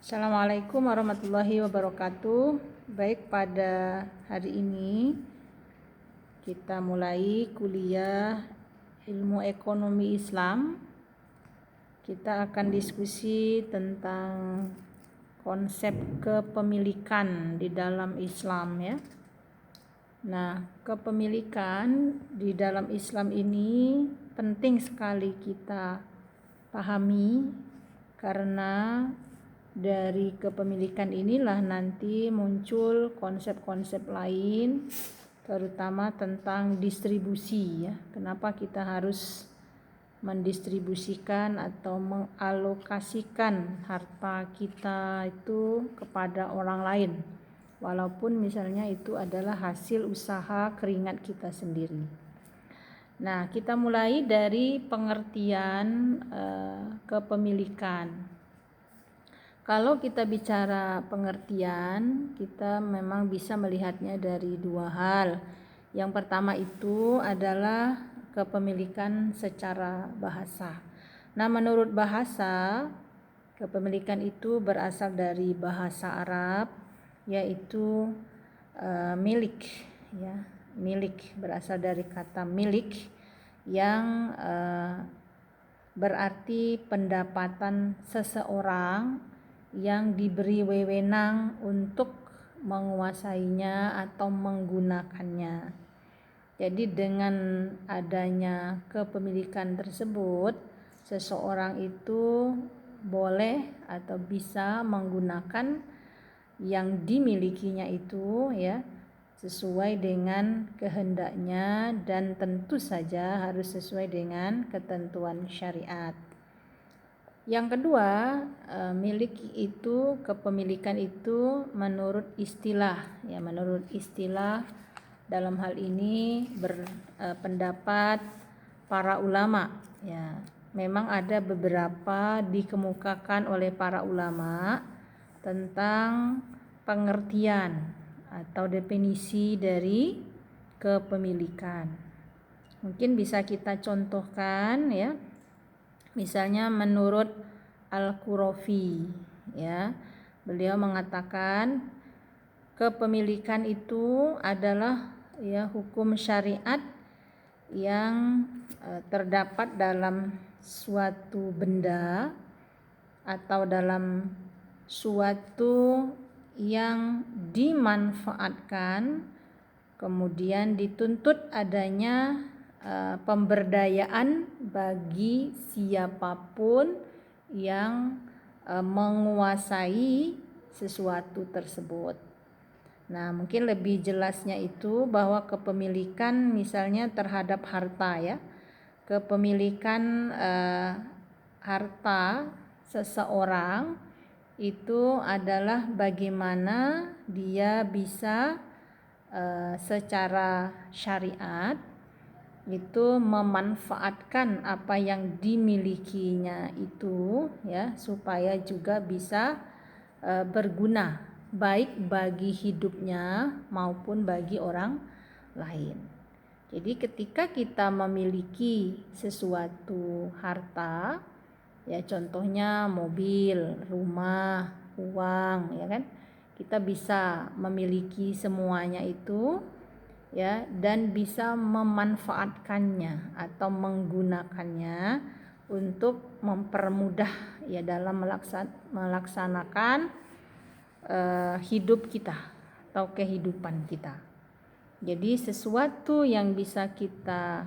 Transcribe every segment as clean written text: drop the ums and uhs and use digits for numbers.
Assalamualaikum warahmatullahi wabarakatuh. Baik, pada hari ini kita mulai kuliah ilmu ekonomi Islam. Kita akan diskusi tentang konsep kepemilikan di dalam Islam ya. Nah, kepemilikan di dalam Islam ini penting sekali kita pahami, karena dari kepemilikan inilah nanti muncul konsep-konsep lain, terutama tentang distribusi ya. Kenapa kita harus mendistribusikan atau mengalokasikan harta kita itu kepada orang lain, walaupun misalnya itu adalah hasil usaha keringat kita sendiri. Nah, kita mulai dari pengertian kepemilikan. Kalau kita bicara pengertian, kita memang bisa melihatnya dari dua hal. Yang pertama itu adalah kepemilikan secara bahasa. Nah, menurut bahasa, kepemilikan itu berasal dari bahasa Arab, yaitu milik ya. Milik berasal dari kata milik yang berarti pendapatan seseorang yang diberi wewenang untuk menguasainya atau menggunakannya. Jadi dengan adanya kepemilikan tersebut, seseorang itu boleh atau bisa menggunakan yang dimilikinya itu ya sesuai dengan kehendaknya, dan tentu saja harus sesuai dengan ketentuan syariat. Yang kedua, milik itu, kepemilikan itu menurut istilah ya, menurut istilah dalam hal ini berpendapat para ulama ya. Memang ada beberapa dikemukakan oleh para ulama tentang pengertian atau definisi dari kepemilikan. Mungkin bisa kita contohkan ya. Misalnya menurut Al-Qurafi ya, beliau mengatakan kepemilikan itu adalah ya hukum syariat yang terdapat dalam suatu benda atau dalam suatu yang dimanfaatkan, kemudian dituntut adanya pemberdayaan bagi siapapun yang menguasai sesuatu tersebut. Nah, mungkin lebih jelasnya itu bahwa kepemilikan misalnya terhadap harta ya. Kepemilikan harta seseorang itu adalah bagaimana dia bisa secara syariat itu memanfaatkan apa yang dimilikinya itu ya, supaya juga bisa berguna baik bagi hidupnya maupun bagi orang lain. Jadi ketika kita memiliki sesuatu harta ya, contohnya mobil, rumah, uang ya kan, kita bisa memiliki semuanya itu ya, dan bisa memanfaatkannya atau menggunakannya untuk mempermudah ya dalam melaksanakan hidup kita atau kehidupan kita. Jadi sesuatu yang bisa kita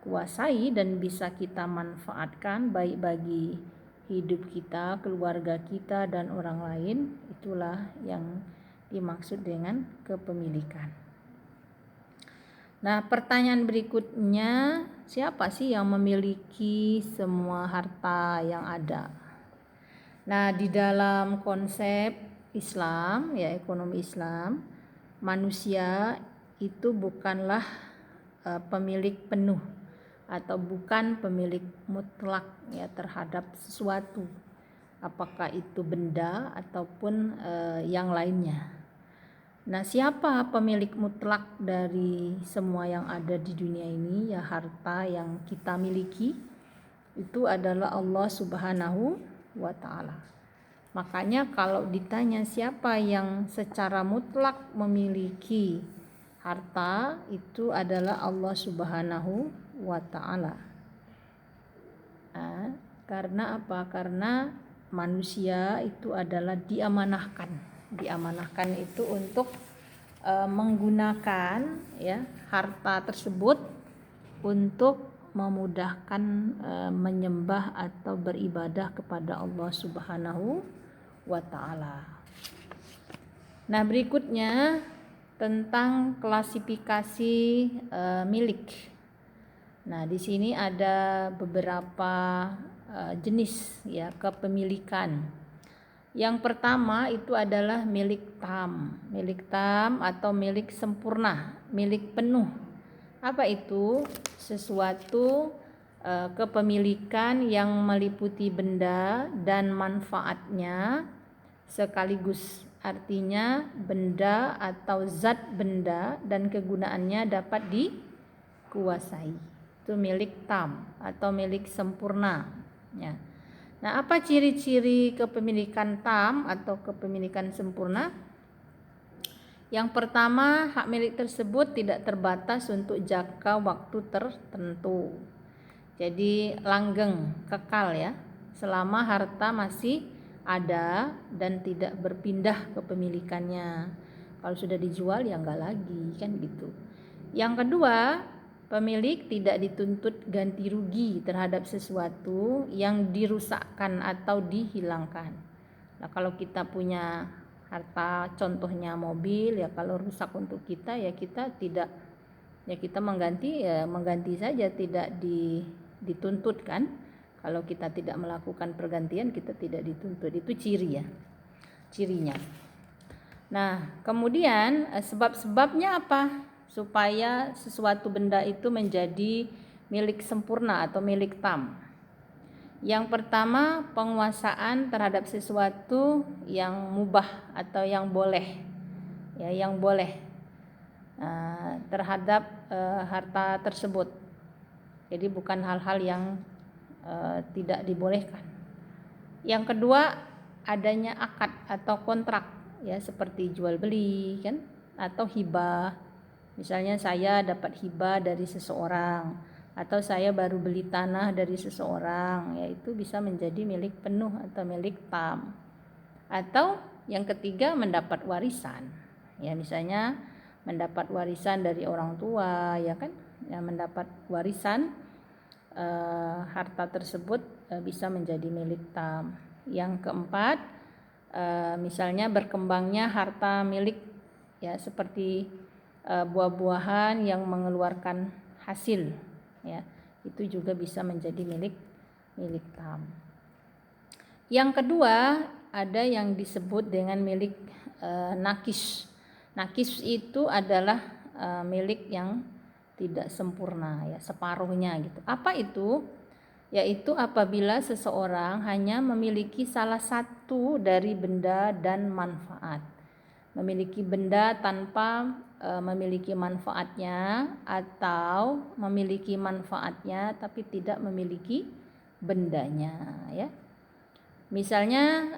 kuasai dan bisa kita manfaatkan baik bagi hidup kita, keluarga kita, dan orang lain, itulah yang dimaksud dengan kepemilikan. Nah, pertanyaan berikutnya, siapa sih yang memiliki semua harta yang ada? Nah, di dalam konsep Islam ya, ekonomi Islam, manusia itu bukanlah pemilik penuh atau bukan pemilik mutlak ya terhadap sesuatu, apakah itu benda ataupun yang lainnya. Nah, siapa pemilik mutlak dari semua yang ada di dunia ini ya, harta yang kita miliki itu adalah Allah Subhanahu wa ta'ala. Makanya kalau ditanya siapa yang secara mutlak memiliki harta, itu adalah Allah Subhanahu wa ta'ala. Karena apa? Karena manusia itu adalah diamanahkan itu untuk menggunakan ya harta tersebut untuk memudahkan menyembah atau beribadah kepada Allah Subhanahu wa ta'ala. Nah, berikutnya tentang klasifikasi milik. Nah, di sini ada beberapa jenis ya kepemilikan. Yang pertama itu adalah milik tam. Milik tam atau milik sempurna, milik penuh. Apa itu? Sesuatu kepemilikan yang meliputi benda dan manfaatnya sekaligus. Artinya benda atau zat benda dan kegunaannya dapat dikuasai. Itu milik tam atau milik sempurna ya. Nah, apa ciri-ciri kepemilikan tam atau kepemilikan sempurna? Yang pertama, hak milik tersebut tidak terbatas untuk jangka waktu tertentu. Jadi langgeng, kekal ya, selama harta masih ada dan tidak berpindah kepemilikannya. Kalau sudah dijual ya enggak lagi, kan gitu. Yang kedua, pemilik tidak dituntut ganti rugi terhadap sesuatu yang dirusakkan atau dihilangkan. Nah, kalau kita punya harta, contohnya mobil ya, kalau rusak untuk kita ya kita tidak ya kita mengganti saja, tidak dituntut kan. Kalau kita tidak melakukan pergantian kita tidak dituntut. Itu cirinya. Nah, kemudian sebab-sebabnya apa supaya sesuatu benda itu menjadi milik sempurna atau milik tam? Yang pertama, penguasaan terhadap sesuatu yang mubah atau yang boleh ya, yang boleh terhadap harta tersebut. Jadi bukan hal-hal yang tidak dibolehkan. Yang kedua, adanya akad atau kontrak ya, seperti jual beli kan, atau hibah. Misalnya saya dapat hibah dari seseorang atau saya baru beli tanah dari seseorang, yaitu bisa menjadi milik penuh atau milik tam. Atau yang ketiga, mendapat warisan. Ya, misalnya mendapat warisan dari orang tua ya kan, ya, mendapat warisan harta tersebut bisa menjadi milik tam. Yang keempat, misalnya berkembangnya harta milik ya, seperti buah-buahan yang mengeluarkan hasil ya, itu juga bisa menjadi milik tam. Yang kedua, ada yang disebut dengan milik nakis. Nakis itu adalah milik yang tidak sempurna ya, separuhnya gitu. Apa itu? Yaitu apabila seseorang hanya memiliki salah satu dari benda dan manfaat. Memiliki benda tanpa memiliki manfaatnya, atau memiliki manfaatnya tapi tidak memiliki bendanya ya. Misalnya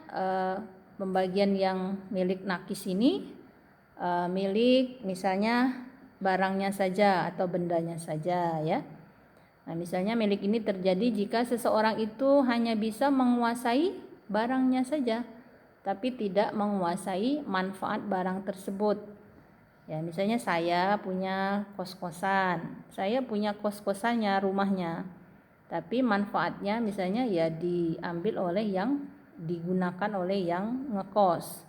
pembagian yang milik nakis ini milik misalnya barangnya saja atau bendanya saja ya. Nah, misalnya milik ini terjadi jika seseorang itu hanya bisa menguasai barangnya saja tapi tidak menguasai manfaat barang tersebut. Ya, misalnya saya punya kos-kosan, saya punya kos-kosannya, rumahnya. Tapi manfaatnya misalnya ya diambil oleh yang digunakan oleh yang ngekos.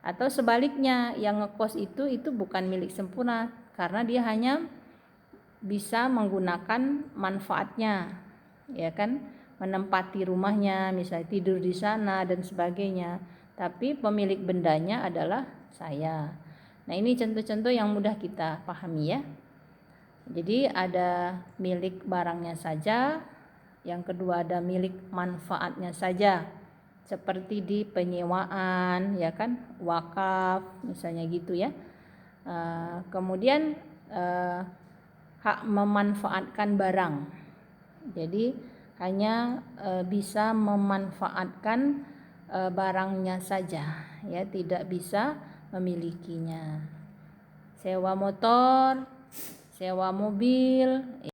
Atau sebaliknya, yang ngekos itu bukan milik sempurna karena dia hanya bisa menggunakan manfaatnya, ya kan, menempati rumahnya, misalnya tidur di sana dan sebagainya. Tapi pemilik bendanya adalah saya. Nah, ini contoh-contoh yang mudah kita pahami ya. Jadi ada milik barangnya saja, yang kedua ada milik manfaatnya saja, seperti di penyewaan, ya kan, wakaf, misalnya gitu ya. Kemudian hak memanfaatkan barang. Jadi hanya bisa memanfaatkan barangnya saja, ya, tidak bisa memilikinya. Sewa motor, sewa mobil,